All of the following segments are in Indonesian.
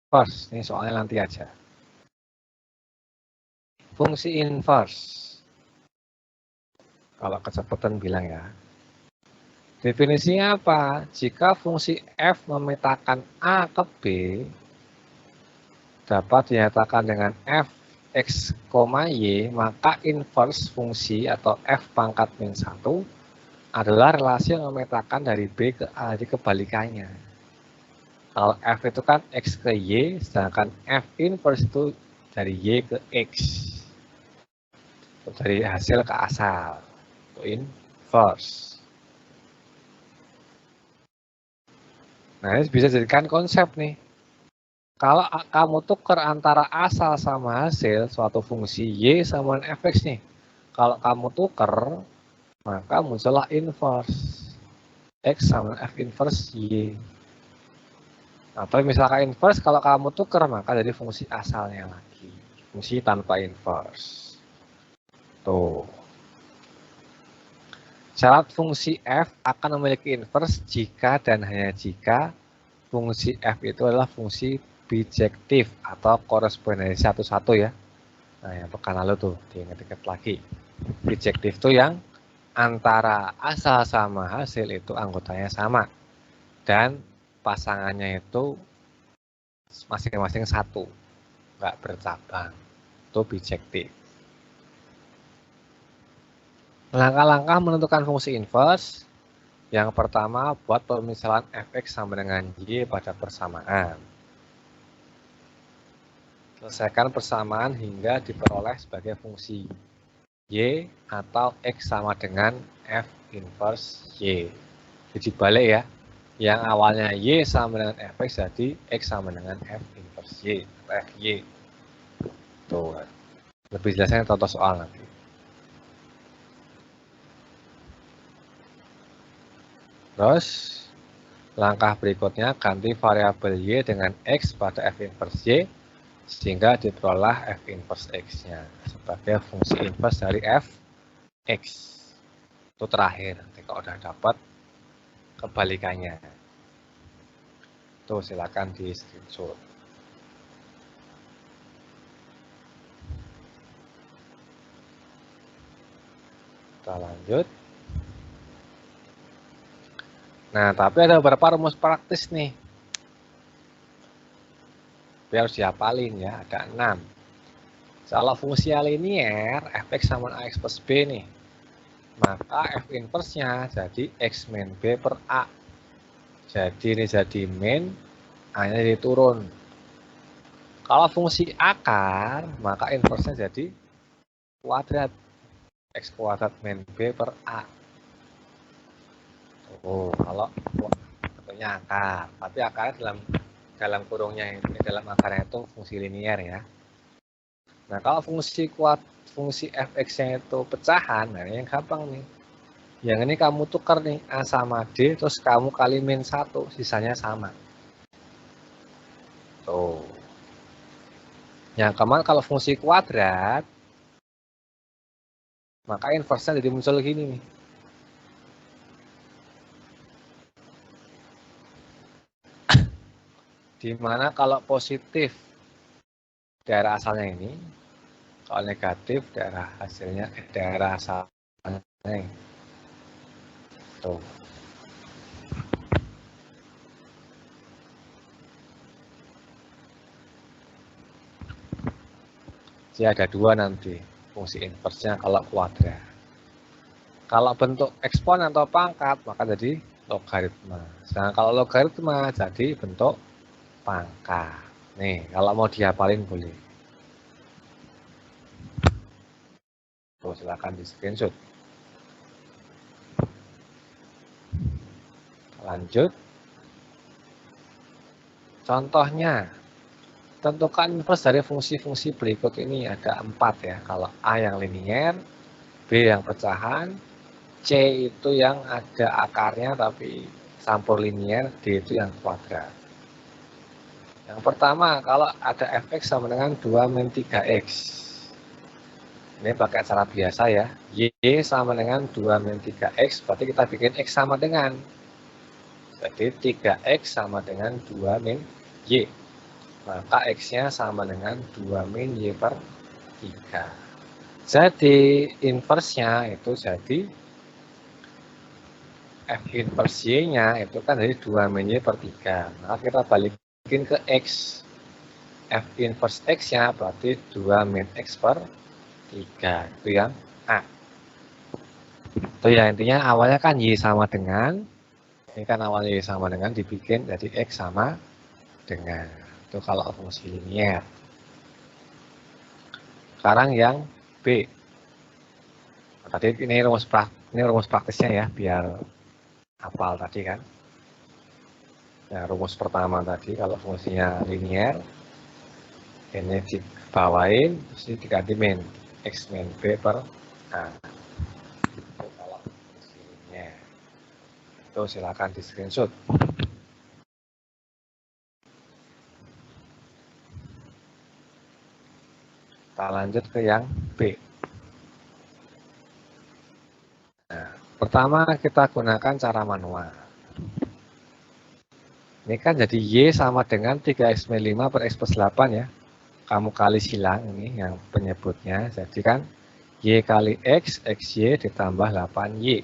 First, ini soalnya nanti aja. Fungsi inverse. Kalau kecepatan bilang ya. Definisinya apa? Jika fungsi f memetakan a ke b, dapat dinyatakan dengan f x, y, maka inverse fungsi atau f pangkat min 1 adalah relasi yang memetakan dari b ke a, jadi kebalikannya. Kalau f itu kan x ke y, sedangkan f inverse itu dari y ke x. Dari hasil ke asal. Itu inverse. Nah, ini bisa jadikan konsep nih. Kalau kamu tukar antara asal sama hasil suatu fungsi y sama fx nih. Kalau kamu tukar, maka muncullah inverse. X sama f inverse y. Atau misalkan inverse, kalau kamu tukar, maka jadi fungsi asalnya lagi. Fungsi tanpa inverse. Tuh. Syarat fungsi f akan memiliki inverse jika dan hanya jika fungsi f itu adalah fungsi bijektif atau korespondensi satu-satu ya. Nah, yang pekan lalu tuh diingat-ingat lagi. Bijektif itu yang antara asal sama hasil itu anggotanya sama dan pasangannya itu masing-masing satu, nggak bercabang. Itu bijektif. Langkah-langkah menentukan fungsi inverse. Yang pertama, buat pemisalan fx sama dengan y pada persamaan. Selesaikan persamaan hingga diperoleh sebagai fungsi y atau x sama dengan f inverse y. Jadi balik ya, yang awalnya y sama dengan fx jadi x sama dengan f inverse y atau fy. Tuh, lebih jelasnya contoh soal nanti. Terus langkah berikutnya ganti variabel y dengan x pada f inverse y sehingga diperoleh f inverse x-nya sebagai fungsi inverse dari f x. Itu terakhir, nanti kalau udah dapat kebalikannya. Tuh silakan di screenshot. Kita lanjut. Nah, tapi ada beberapa rumus praktis nih. Biar harus dihafalin ya, ada 6. Kalau fungsi linier, fx sama ax plus b nih, maka f inverse-nya jadi x min b per a. Jadi ini jadi min, a-nya jadi turun. Kalau fungsi akar, maka inverse-nya jadi kuadrat, x kuadrat min b per a. Oh, kalau bentuknya akar, tapi akarnya dalam kurungnya ini, dalam akarnya itu fungsi linier ya. Nah, kalau fungsi fx-nya itu pecahan, nah ini yang gampang nih. Yang ini kamu tukar nih, A sama D, terus kamu kali min 1, sisanya sama. Tuh. Yang kemarin kalau fungsi kuadrat, maka inverse-nya jadi muncul gini nih. Dimana kalau positif daerah asalnya ini, kalau negatif daerah hasilnya, daerah asalnya ini. Tuh. Jadi ada dua nanti fungsi inverse-nya kalau kuadrat. Kalau bentuk eksponen atau pangkat, maka jadi logaritma. Sedangkan kalau logaritma jadi bentuk pangkat. Nih, kalau mau dihafalin boleh. Tuh, silakan di screenshot. Lanjut. Contohnya, tentukan inverse dari fungsi-fungsi berikut ini ada 4 ya. Kalau A yang linier, B yang pecahan, C itu yang ada akarnya tapi campur linier, D itu yang kuadrat. Yang pertama, kalau ada fx sama dengan 2 min 3x. Ini pakai cara biasa ya. Y sama dengan 2 min 3x, berarti kita bikin x sama dengan. Jadi 3x sama dengan 2 min y. maka X-nya sama dengan 2 min Y per 3. Jadi inverse-nya itu jadi F inverse Y-nya itu kan dari 2 min Y per 3. Maka kita balikin ke X. F inverse X-nya berarti 2 min X per 3. Itu yang A. Itu ya, intinya awalnya kan Y sama dengan, ini kan awalnya Y sama dengan dibikin jadi X sama dengan. Itu kalau fungsi linier. Sekarang yang B. Tadi ini rumus praktisnya ya, biar hafal tadi kan. Nah, rumus pertama tadi kalau fungsinya linier, ini dibawain, terus ini diganti min, X min B per A. Itu kalau fungsi linier. Itu silakan di screenshot. Kita lanjut ke yang B. Nah, pertama kita gunakan cara manual. Ini kan jadi Y sama dengan 3X min 5 per X plus 8 ya. Kamu kali silang ini yang penyebutnya. Jadi kan Y kali X, XY ditambah 8Y.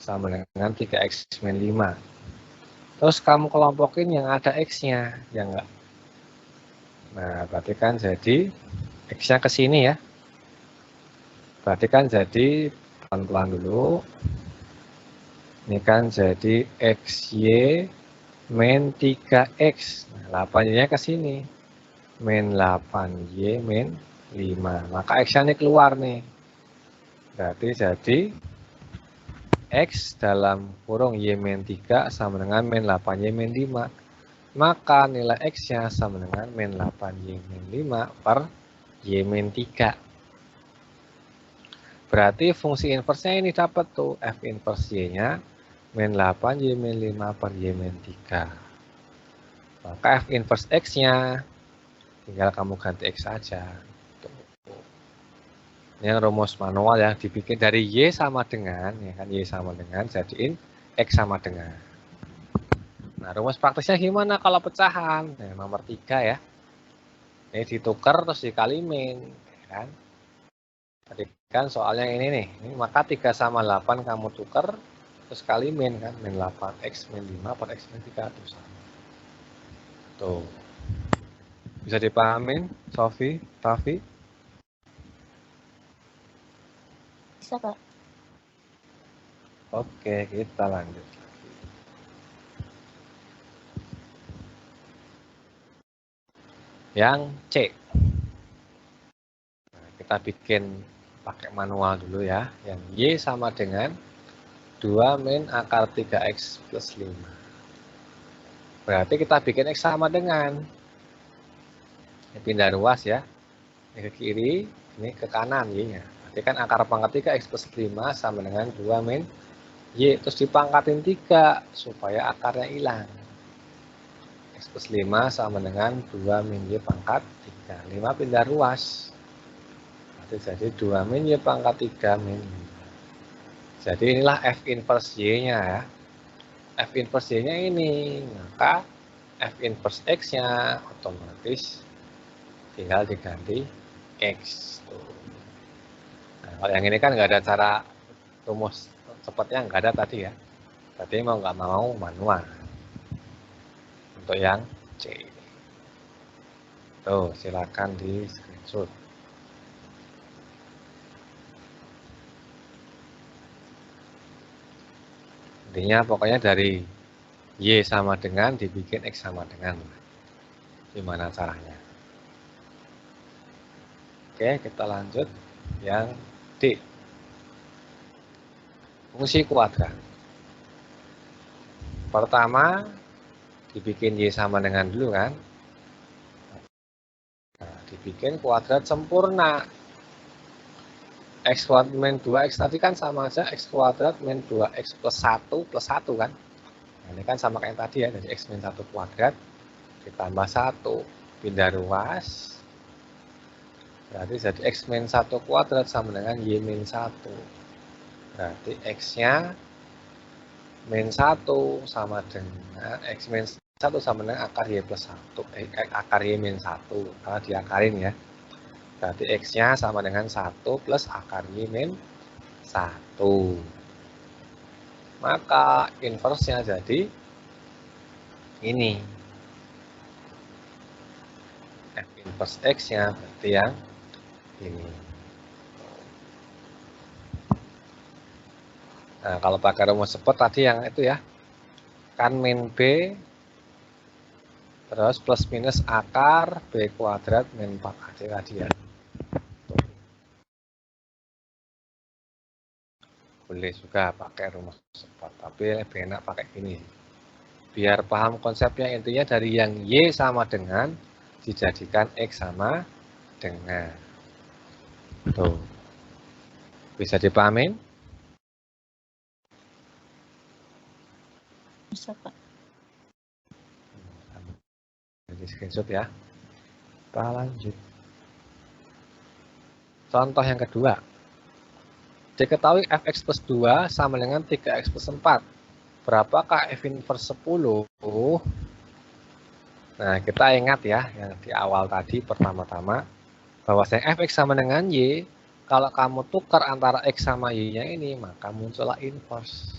Sama dengan 3X min 5. Terus kamu kelompokin yang ada X-nya. Ya enggak? Nah, berarti kan jadi X-nya ke sini ya. Berarti kan jadi pelan-pelan dulu. Ini kan jadi XY min 3X. Nah, 8Y ke sini. Min 8Y min 5. Maka X-nya ini keluar nih. Berarti jadi X dalam kurung Y min 3 sama dengan min 8Y min 5. Maka nilai X-nya sama dengan min 8Y min 5 per Y min 3. Berarti fungsi inverse-nya ini dapat tuh, F inverse Y-nya min 8Y min 5 per Y min 3. Maka F inverse X-nya tinggal kamu ganti X saja. Ini yang rumus manual yang dibikin dari Y sama dengan, ya kan, Y sama dengan, jadiin X sama dengan. Nah, rumus praktisnya gimana kalau pecahan? Nah, nomor 3 ya. Ini ditukar terus dikali min, ya kan? Tadi kan soalnya ini nih, ini maka 3 sama 8 kamu tukar, terus kali min kan, min 8, X min 5 per X min 3, itu sama. Tuh. Bisa dipahamin, Sofi, Raffi? Bisa, Pak. Oke, kita lanjut lagi. Yang C. Nah, kita bikin pakai manual dulu ya. Yang Y sama dengan 2 min akar 3X plus 5. Berarti kita bikin X sama dengan. Ini pindah ruas ya. Ini ke kiri, ini ke kanan Y-nya. Berarti kan akar pangkat 3X plus 5 sama dengan 2 min Y. Terus dipangkatin 3 supaya akarnya hilang. X plus 5 sama dengan 2 min Y pangkat 3. 5 pindah ruas. Jadi 2 min Y pangkat 3 min 5. Jadi inilah F inverse Y-nya ya. F inverse Y-nya ini. Maka F inverse X-nya otomatis tinggal diganti X. Nah, kalau yang ini kan nggak ada cara rumus cepatnya, nggak ada tadi ya. Berarti mau nggak mau manual. Untuk yang C. Tuh, silakan di screenshot. Intinya pokoknya dari Y sama dengan dibikin X sama dengan. Gimana caranya? Oke, kita lanjut yang D. Fungsi kuadrat. Pertama, dibikin Y sama dengan dulu kan. Nah, dibikin kuadrat sempurna. X kuadrat min 2X tadi kan sama aja X kuadrat min 2X plus 1 kan. Nah, ini kan sama kayak tadi ya, dari X min 1 kuadrat ditambah 1. Pindah ruas. Berarti jadi X min 1 kuadrat sama dengan Y min 1. Berarti X-nya min 1 sama dengan X min 1 sama dengan akar Y plus 1, akar Y min 1, karena diakarin ya. Berarti X-nya sama dengan 1 plus akar Y min 1. Maka inverse-nya jadi ini. F inverse X-nya berarti yang ini. Nah, kalau pakai rumus cepat tadi yang itu ya, kan min B terus plus minus akar B kuadrat min 4AC tadi ya. Boleh juga pakai rumus cepat, tapi lebih enak pakai ini. Biar paham konsepnya, intinya dari yang Y sama dengan dijadikan X sama dengan. Tuh. Bisa dipahamin? Bisa, Kak. Jadi screenshot ya. Kita lanjut. Contoh yang kedua. Diketahui fx plus 2 sama dengan 3x plus 4. Berapakah f inverse 10? Nah, kita ingat ya, yang di awal tadi pertama-tama, bahwasanya fx sama dengan y, kalau kamu tukar antara x sama y-nya ini, maka muncullah inverse.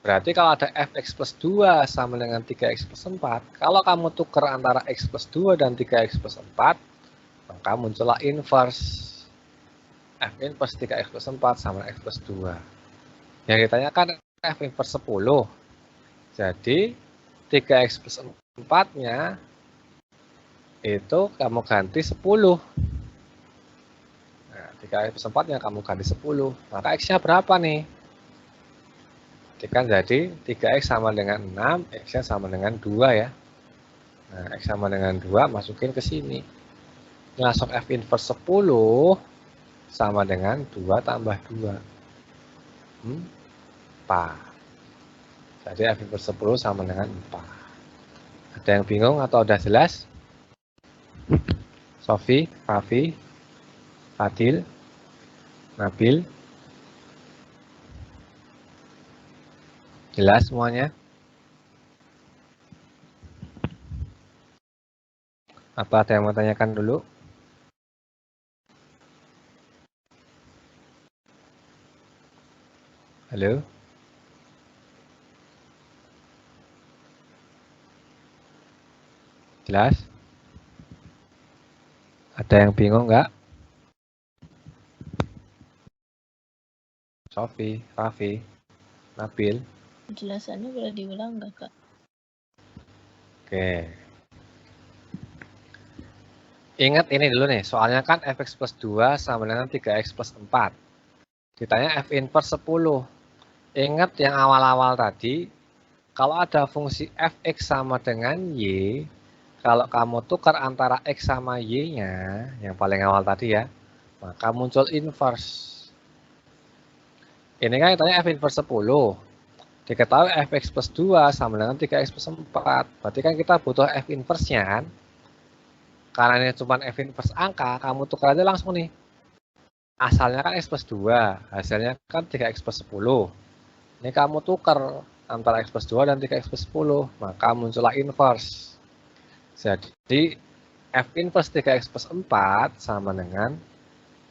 Berarti kalau ada fx plus 2 sama dengan 3x plus 4, kalau kamu tukar antara x plus 2 dan 3x plus 4, maka muncullah inverse. F inverse 3x plus 4 sama x plus 2. Yang ditanyakan F inverse 10. Jadi 3x plus 4-nya itu kamu ganti 10. Nah, 3x plus 4-nya kamu ganti 10. Maka X-nya berapa nih? Kan jadi 3x sama dengan 6, X-nya sama dengan 2 ya. Nah, X sama dengan 2 masukin ke sini. Langsung F inverse 10 sama dengan 2 tambah 2. 4. Jadi F inverse 10 sama dengan 4. Ada yang bingung atau udah jelas? Sofi, Raffi, Fadil, Nabil. Jelas semuanya? Apa ada yang mau tanyakan dulu? Halo? Jelas? Ada yang bingung nggak? Sofi, Raffi, Nabil. Penjelasannya boleh diulang nggak, Kak? Oke. Ingat ini dulu nih, soalnya kan fx plus 2 sama dengan 3x plus 4. Ditanya f inverse 10. Ingat yang awal-awal tadi, kalau ada fungsi fx sama dengan y, kalau kamu tukar antara x sama y-nya, yang paling awal tadi ya, maka muncul inverse. Ini kan ditanya f inverse 10. Diketahui fx plus 2 sama dengan 3x plus 4. Berarti kan kita butuh f inverse-nya kan? Karena ini cuma f inverse angka, kamu tukar aja langsung nih. Asalnya kan x plus 2, hasilnya kan 3x plus 10. Ini kamu tukar antara x plus 2 dan 3x plus 10, maka muncullah inverse. Jadi f inverse 3x plus 4 sama dengan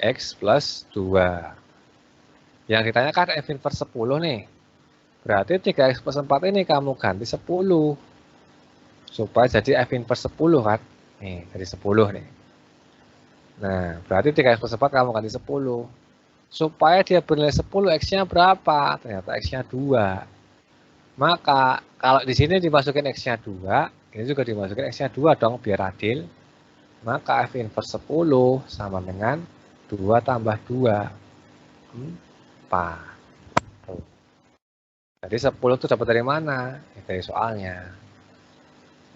x plus 2. Yang ditanyakan f inverse 10 nih. Berarti 3x plus 4 ini kamu ganti 10. Supaya jadi f inverse 10 kan. Nih, jadi 10 nih. Nah, berarti 3x plus 4 kamu ganti 10. Supaya dia bernilai 10, X-nya berapa? Ternyata X-nya 2. Maka, kalau di sini dimasukin X-nya 2, ini juga dimasukin X-nya 2 dong, biar adil. Maka F inverse 10 sama dengan 2 tambah 2. 4. Jadi 10 itu dapat dari mana? Ya, dari soalnya.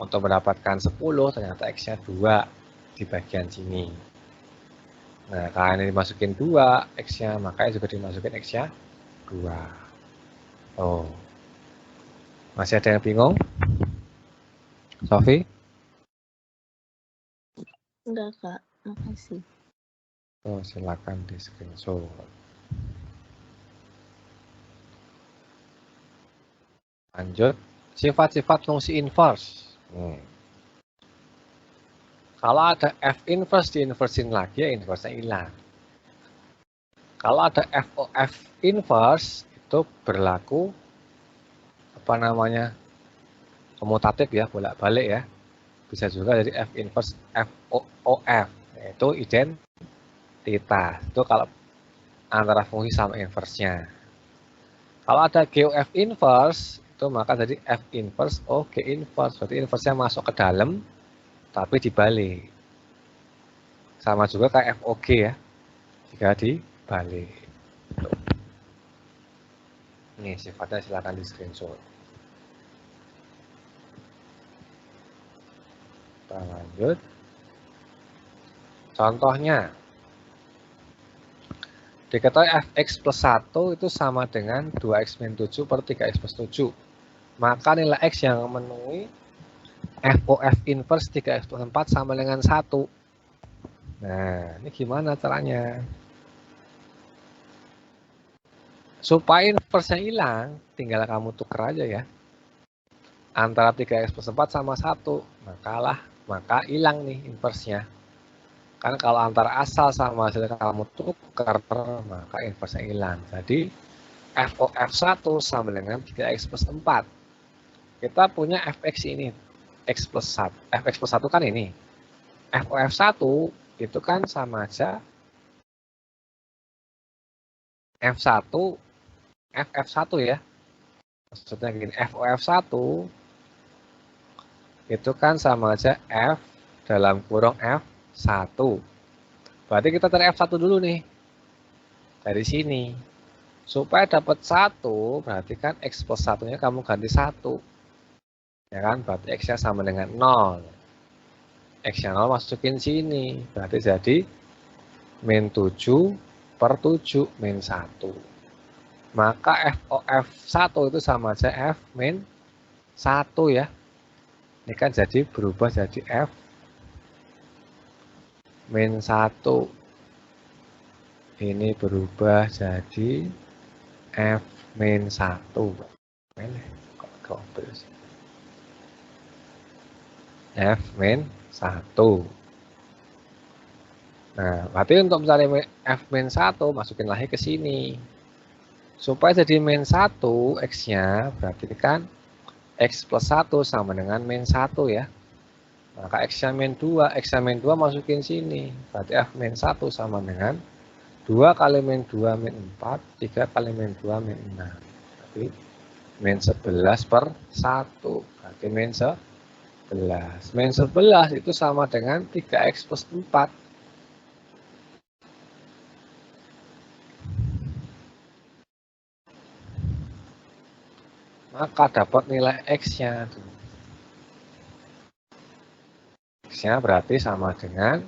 Untuk mendapatkan 10, ternyata X-nya 2 di bagian sini. Nah, karena ini dimasukin 2 X-nya, makanya juga dimasukin X-nya 2. Oh. Masih ada yang bingung? Sofi? Enggak, Kak. Makasih. Oh, silakan di screenshot. Lanjut, Sifat-sifat fungsi inverse. Kalau ada F inverse diinversin lagi, ya inverse-nya hilang. Kalau ada FOF inverse, itu berlaku apa namanya, komutatif ya, bolak-balik ya. Bisa juga jadi F inverse FOF, yaitu identitas. Itu kalau antara fungsi sama inverse-nya. Kalau ada GOF inverse, itu maka jadi F inverse OG inverse. Berarti inverse-nya masuk ke dalam, tapi dibalik. Sama juga kayak FOG ya, jika dibalik. Ini sifatnya silakan di screenshot. Kita lanjut. Contohnya, diketahui fx plus 1 itu sama dengan 2x min 7 per 3x plus 7. Maka nilai x yang memenuhi FOF inverse 3x plus 4 sama dengan 1. Nah, ini gimana caranya? Supaya inverse-nya hilang, tinggal kamu tuker aja ya. Antara 3x plus 4 sama 1, maka hilang nih inverse-nya. Kan kalau antara asal sama hasil kamu tukar, maka inverse-nya hilang. Jadi FOF1 sama dengan 3x plus 4. Kita punya fx ini, x plus 1. Fx plus 1 kan ini. FOF1 itu kan sama aja F1, FF1 ya. Maksudnya gini, FOF1 itu kan sama aja F dalam kurung F1. Berarti kita cari F1 dulu nih. Dari sini. Supaya dapat 1, berarti kan X plus 1-nya kamu ganti 1. Ya kan, berarti X-nya sama dengan 0. X-nya 0 masukin sini. Berarti jadi min 7 per 7 min 1. Maka FOF1 itu sama aja F min 1 ya. Ini kan jadi berubah jadi F min 1. Ini berubah jadi F min 1. F min 1. Nah, berarti untuk mencari F min 1, masukin lagi ke sini. Supaya jadi min 1, X-nya berarti kan X plus 1 sama dengan min 1 ya. Maka X-nya min 2, X-nya min 2 masukin sini. Berarti F min 1 sama dengan 2 kali min 2 min 4, 3 kali min 2 min 6. Berarti min 11 per 1. Berarti min 11. Min 11 itu sama dengan 3X plus 4. Maka dapat nilai X-nya. X-nya berarti sama dengan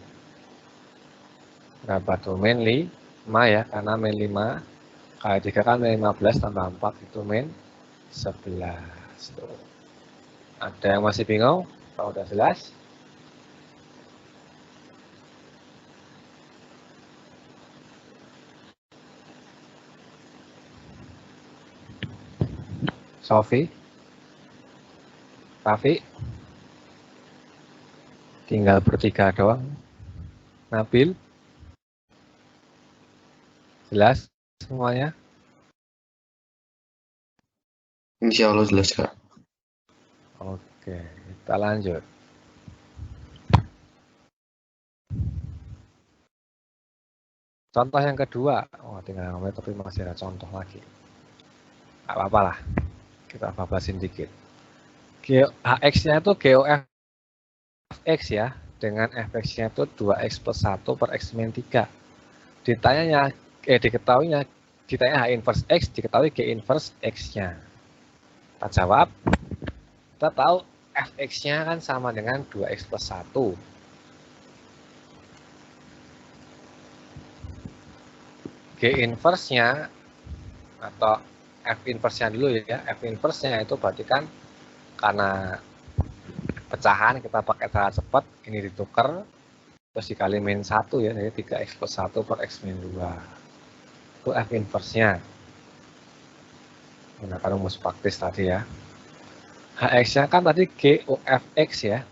berapa tuh? Min 5 ya, karena min 5 kali 3 kan min 15 tambah 4 itu min 11. Tuh. Ada yang masih bingung? Kalau udah jelas? Sofi? Raffi? Tinggal bertiga doang. Nabil? Jelas semuanya? Insya Allah jelas, Kak. Oke, kita lanjut. Contoh yang kedua. Oh, tinggal ngomongin tapi masih ada contoh lagi. Gak apa-apa lah. Kita babasin dikit. HX-nya itu GOF X ya. Dengan fx-nya itu 2x plus 1 per x min 3. Ditanya diketahuinya, ditanya H inverse X, diketahui G inverse X-nya. Kita jawab. Kita tahu fx-nya kan sama dengan 2x plus 1. G inverse-nya atau F inverse-nya dulu ya. F inverse-nya itu berarti kan karena pecahan kita pakai cara cepat, ini ditukar terus dikali min 1 ya, jadi 3x plus 1 per x min 2. Itu F inverse-nya. Menggunakan rumus praktis tadi ya. H HX-nya kan tadi GOFX ya.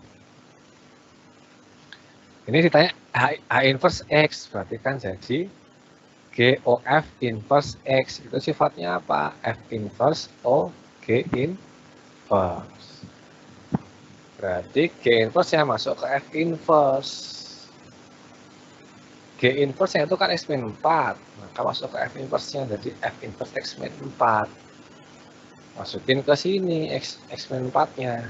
Ini ditanya H inverse X, berarti kan jadi GOF inverse X. Itu sifatnya apa? F inverse O G inverse. Berarti G inverse yang masuk ke F inverse. G inverse yang itu kan X-4. Maka masuk ke F inverse-nya, jadi F inverse X-4. Masukin ke sini X-4-nya.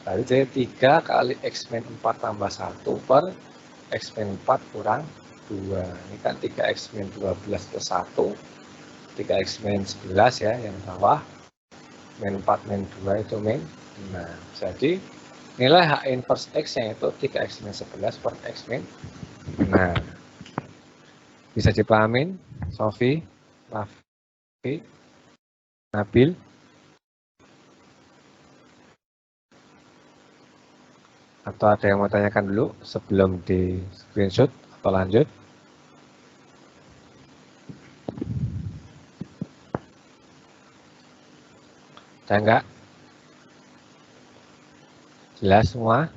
Berarti jadi 3 kali X-4 tambah 1 per X-4 kurang 2. Ini kan 3X-12 plus 1. 3X-11 ya yang bawah. Min 4 min 2 itu min 6. Jadi nilai H inverse X yang itu 3X-11 per X-6. Bisa dipahamin? Sofi, Rafi, Nabil? Atau ada yang mau tanyakan dulu sebelum di screenshot atau lanjut? Ada enggak? Jelas semua?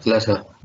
Jelas, Kak.